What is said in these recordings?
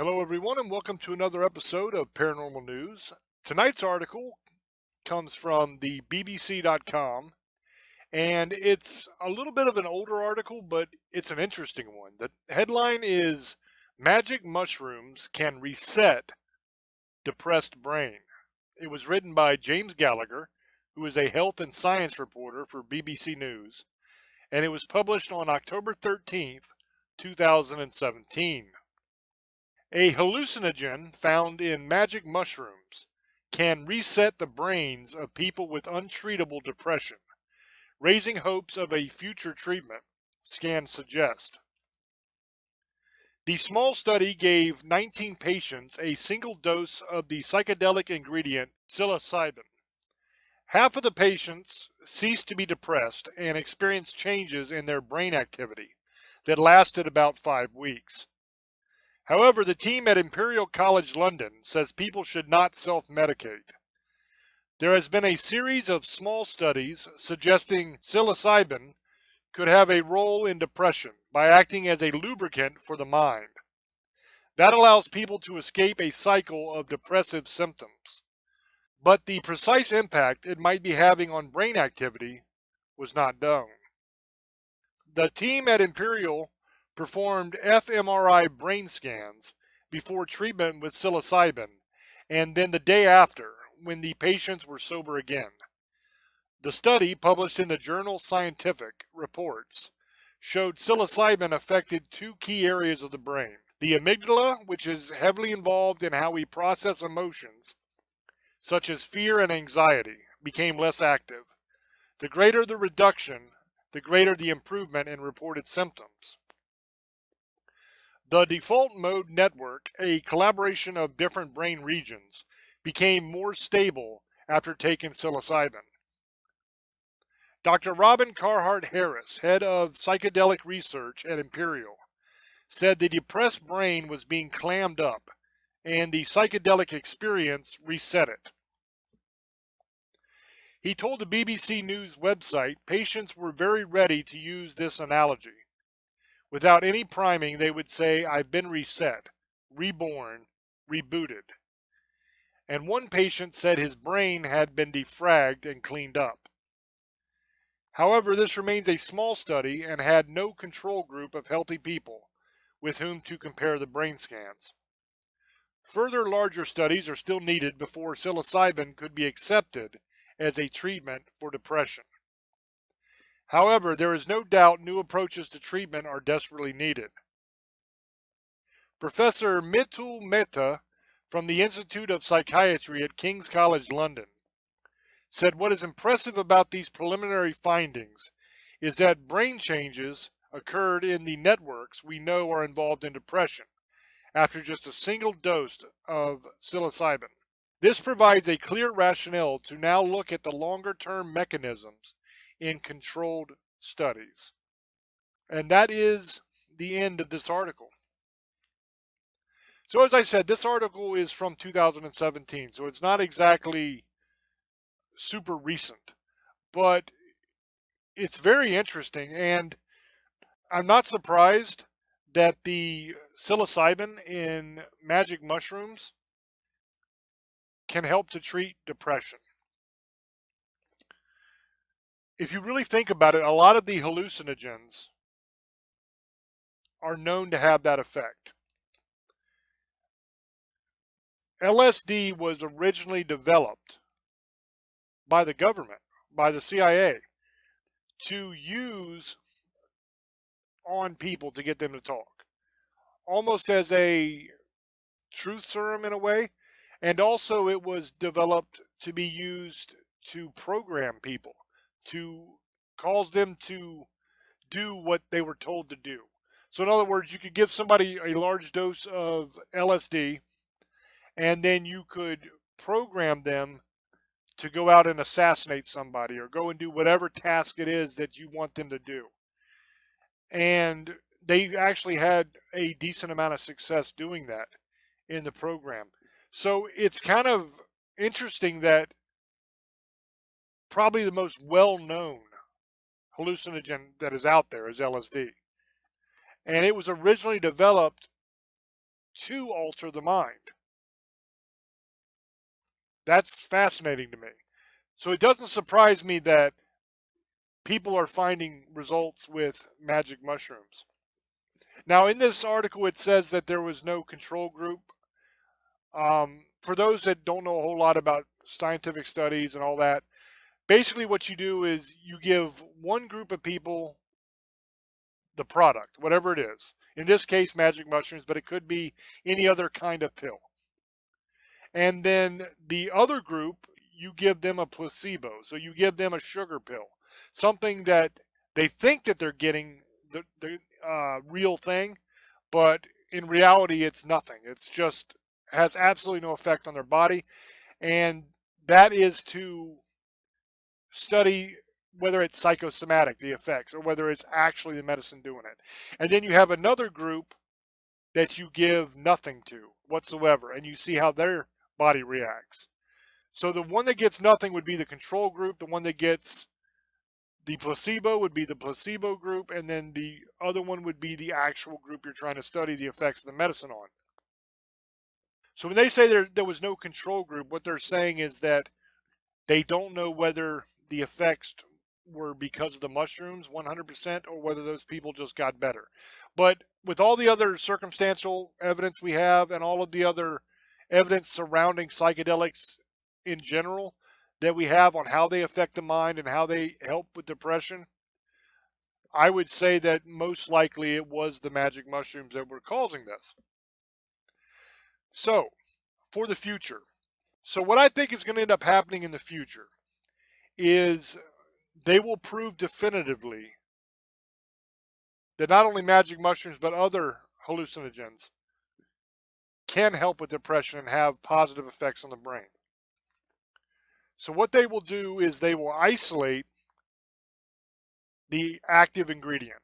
Hello, everyone, and welcome to another episode of Paranormal News. Tonight's article comes from the BBC.com, and it's a little bit of an older article, but it's an interesting one. The headline is Magic Mushrooms Can Reset Depressed Brain. It was written by James Gallagher, who is a health and science reporter for BBC News, and it was published on October 13th, 2017. A hallucinogen found in magic mushrooms can reset the brains of people with untreatable depression, raising hopes of a future treatment, scans suggest. The small study gave 19 patients a single dose of the psychedelic ingredient psilocybin. Half of the patients ceased to be depressed and experienced changes in their brain activity that lasted about 5 weeks. However, the team at Imperial College London says people should not self-medicate. There has been a series of small studies suggesting psilocybin could have a role in depression by acting as a lubricant for the mind. That allows people to escape a cycle of depressive symptoms. But the precise impact it might be having on brain activity was not known. The team at Imperial performed fMRI brain scans before treatment with psilocybin and then the day after when the patients were sober again. The study, published in the journal Scientific Reports, showed psilocybin affected two key areas of the brain. The amygdala, which is heavily involved in how we process emotions, such as fear and anxiety, became less active. The greater the reduction, the greater the improvement in reported symptoms. The default mode network, a collaboration of different brain regions, became more stable after taking psilocybin. Dr. Robin Carhart Harris, head of psychedelic research at Imperial, said the depressed brain was being clammed up and the psychedelic experience reset it. He told the BBC News website patients were very ready to use this analogy. Without any priming, they would say, "I've been reset, reborn, rebooted." And one patient said his brain had been defragged and cleaned up. However, this remains a small study and had no control group of healthy people with whom to compare the brain scans. Further larger studies are still needed before psilocybin could be accepted as a treatment for depression. However, there is no doubt new approaches to treatment are desperately needed. Professor Mitul Mehta from the Institute of Psychiatry at King's College London said what is impressive about these preliminary findings is that brain changes occurred in the networks we know are involved in depression after just a single dose of psilocybin. This provides a clear rationale to now look at the longer-term mechanisms in controlled studies. And that is the end of this article. So as I said, this article is from 2017, so it's not exactly super recent, but it's very interesting, and I'm not surprised that the psilocybin in magic mushrooms can help to treat depression. If you really think about it, a lot of the hallucinogens are known to have that effect. LSD was originally developed by the government, by the CIA, to use on people to get them to talk, almost as a truth serum in a way. And also it was developed to be used to program people, to cause them to do what they were told to do. So in other words, you could give somebody a large dose of LSD, and then you could program them to go out and assassinate somebody or go and do whatever task it is that you want them to do. And they actually had a decent amount of success doing that in the program. So it's kind of interesting that probably the most well-known hallucinogen that is out there is LSD. And it was originally developed to alter the mind. That's fascinating to me. So it doesn't surprise me that people are finding results with magic mushrooms. Now, in this article, it says that there was no control group. For those that don't know a whole lot about scientific studies and all that, basically what you do is you give one group of people the product, whatever it is. In this case, magic mushrooms, but it could be any other kind of pill. And then the other group, you give them a placebo. So you give them a sugar pill, something that they think that they're getting the real thing, but in reality, it's nothing. It's just has absolutely no effect on their body. And that is to study whether it's psychosomatic, the effects, or whether it's actually the medicine doing it. And then you have another group that you give nothing to whatsoever, and you see how their body reacts. So the one that gets nothing would be the control group. The one that gets the placebo would be the placebo group, and then the other one would be the actual group you're trying to study the effects of the medicine on. So when they say there was no control group, what they're saying is that they don't know whether the effects were because of the mushrooms 100% or whether those people just got better. But with all the other circumstantial evidence we have and all of the other evidence surrounding psychedelics in general that we have on how they affect the mind and how they help with depression, I would say that most likely it was the magic mushrooms that were causing this. So, for the future. So, what I think is going to end up happening in the future is they will prove definitively that not only magic mushrooms but other hallucinogens can help with depression and have positive effects on the brain. So what they will do is they will isolate the active ingredient,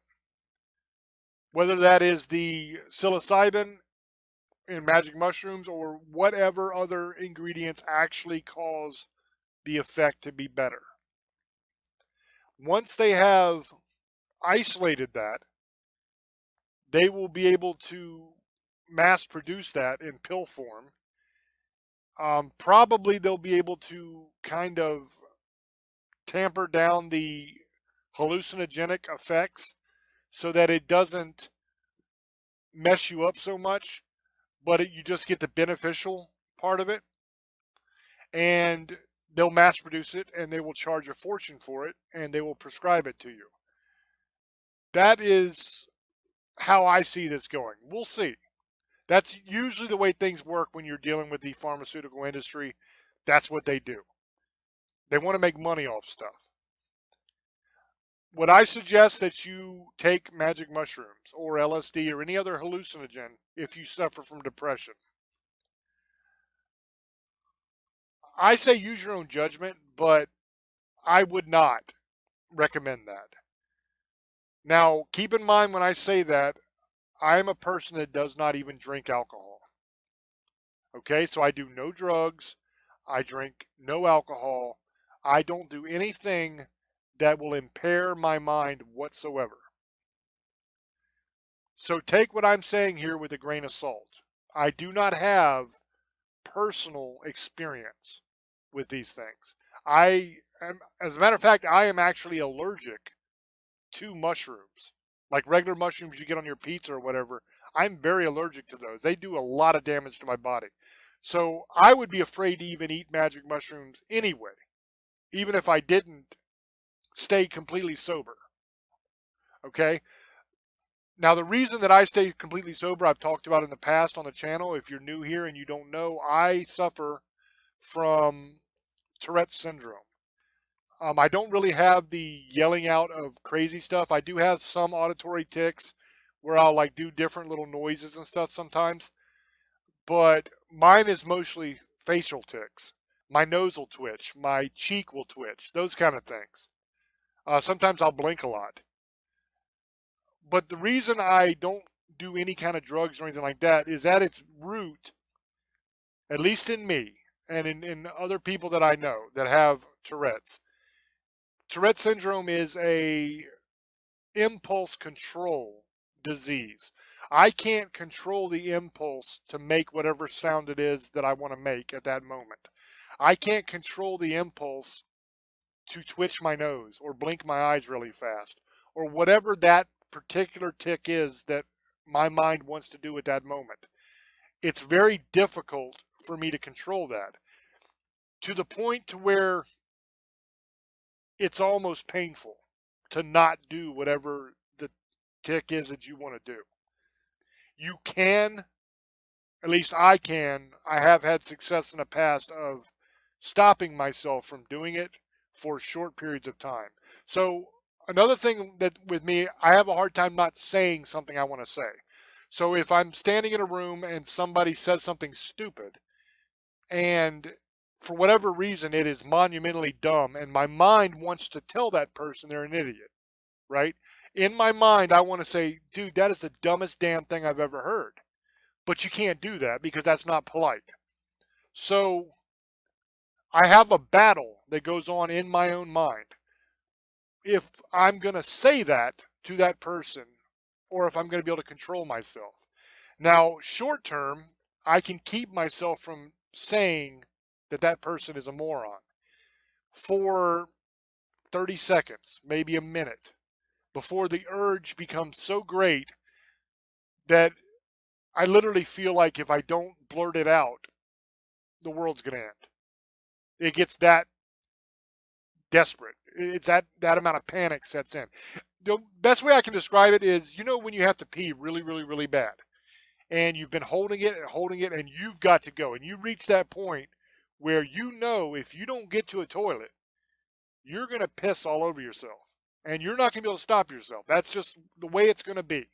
whether that is the psilocybin in magic mushrooms or whatever other ingredients actually cause the effect to be better. Once they have isolated that, they will be able to mass produce that in pill form. Probably they'll be able to kind of tamper down the hallucinogenic effects so that it doesn't mess you up so much, but you just get the beneficial part of it. And they'll mass produce it and they will charge a fortune for it and they will prescribe it to you. That is how I see this going. We'll see. That's usually the way things work when you're dealing with the pharmaceutical industry. That's what they do. They want to make money off stuff. Would I suggest that you take magic mushrooms or LSD or any other hallucinogen if you suffer from depression? I say use your own judgment, but I would not recommend that. Now, keep in mind when I say that, I am a person that does not even drink alcohol. Okay, so I do no drugs, I drink no alcohol, I don't do anything that will impair my mind whatsoever. So take what I'm saying here with a grain of salt. I do not have personal experience with these things. I am, as a matter of fact, I am actually allergic to mushrooms, like regular mushrooms you get on your pizza or whatever. I'm very allergic to those. They do a lot of damage to my body. So I would be afraid to even eat magic mushrooms anyway, even if I didn't stay completely sober. Okay? Now, the reason that I stay completely sober, I've talked about in the past on the channel. If you're new here and you don't know, I suffer from Tourette's syndrome. I don't really have the yelling out of crazy stuff. I do have some auditory tics where I'll like do different little noises and stuff sometimes, but mine is mostly facial tics. My nose will twitch, my cheek will twitch, those kind of things. Sometimes I'll blink a lot. But the reason I don't do any kind of drugs or anything like that is at its root, at least in me and in other people that I know that have Tourette's. Tourette syndrome is a impulse control disease. I can't control the impulse to make whatever sound it is that I want to make at that moment. I can't control the impulse to twitch my nose or blink my eyes really fast or whatever that particular tick is that my mind wants to do at that moment. It's very difficult for me to control that, to the point to where it's almost painful to not do whatever the tick is that you want to do. You can, at least I can, I have had success in the past of stopping myself from doing it for short periods of time. So another thing that with me, I have a hard time not saying something I want to say. So if I'm standing in a room and somebody says something stupid, and for whatever reason it is monumentally dumb, and my mind wants to tell that person they're an idiot, right? In my mind, I want to say, dude, that is the dumbest damn thing I've ever heard. But you can't do that because that's not polite. So I have a battle that goes on in my own mind. If I'm going to say that to that person, or if I'm going to be able to control myself. Now, short term, I can keep myself from saying that that person is a moron for 30 seconds, maybe a minute, before the urge becomes so great that I literally feel like if I don't blurt it out, the world's going to end. It gets that desperate. It's that amount of panic sets in. The best way I can describe it is, when you have to pee really, really, really bad, and you've been holding it, and you've got to go, and you reach that point where if you don't get to a toilet, you're going to piss all over yourself, and you're not going to be able to stop yourself. That's just the way it's going to be.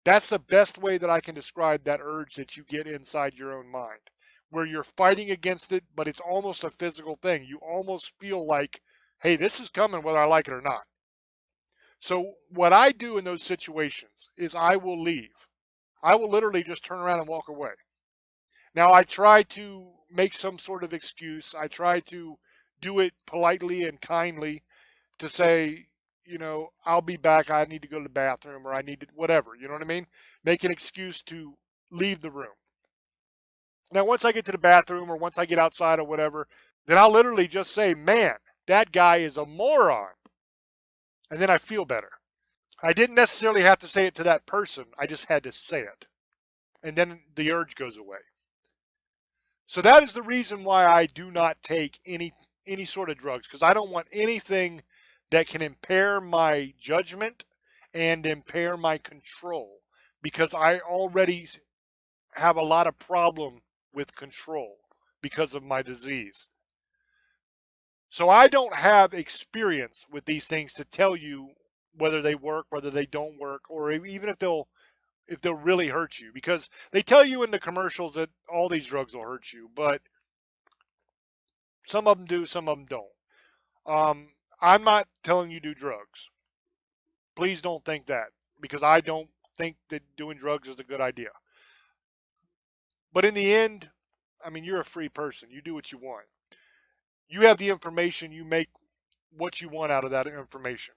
That's the best way that I can describe that urge that you get inside your own mind, where you're fighting against it, but it's almost a physical thing. You almost feel like, hey, this is coming whether I like it or not. So what I do in those situations is I will leave. I will literally just turn around and walk away. Now, I try to make some sort of excuse. I try to do it politely and kindly to say, I'll be back. I need to go to the bathroom, or I need to, whatever. You know what I mean? Make an excuse to leave the room. Now, once I get to the bathroom or once I get outside or whatever, then I'll literally just say, man, that guy is a moron. And then I feel better. I didn't necessarily have to say it to that person. I just had to say it. And then the urge goes away. So that is the reason why I do not take any sort of drugs, because I don't want anything that can impair my judgment and impair my control, because I already have a lot of problem with control because of my disease. So I don't have experience with these things to tell you whether they work, whether they don't work, or even if they'll really hurt you, because they tell you in the commercials that all these drugs will hurt you, but some of them do, some of them don't. I'm not telling you do drugs. Please don't think that, because I don't think that doing drugs is a good idea. But in the end, I mean, you're a free person. You do what you want. You have the information. You make what you want out of that information.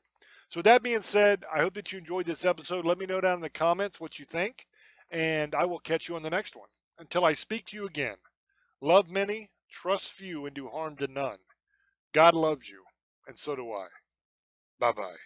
So with that being said, I hope that you enjoyed this episode. Let me know down in the comments what you think, and I will catch you on the next one. Until I speak to you again, love many, trust few, and do harm to none. God loves you, and so do I. Bye-bye.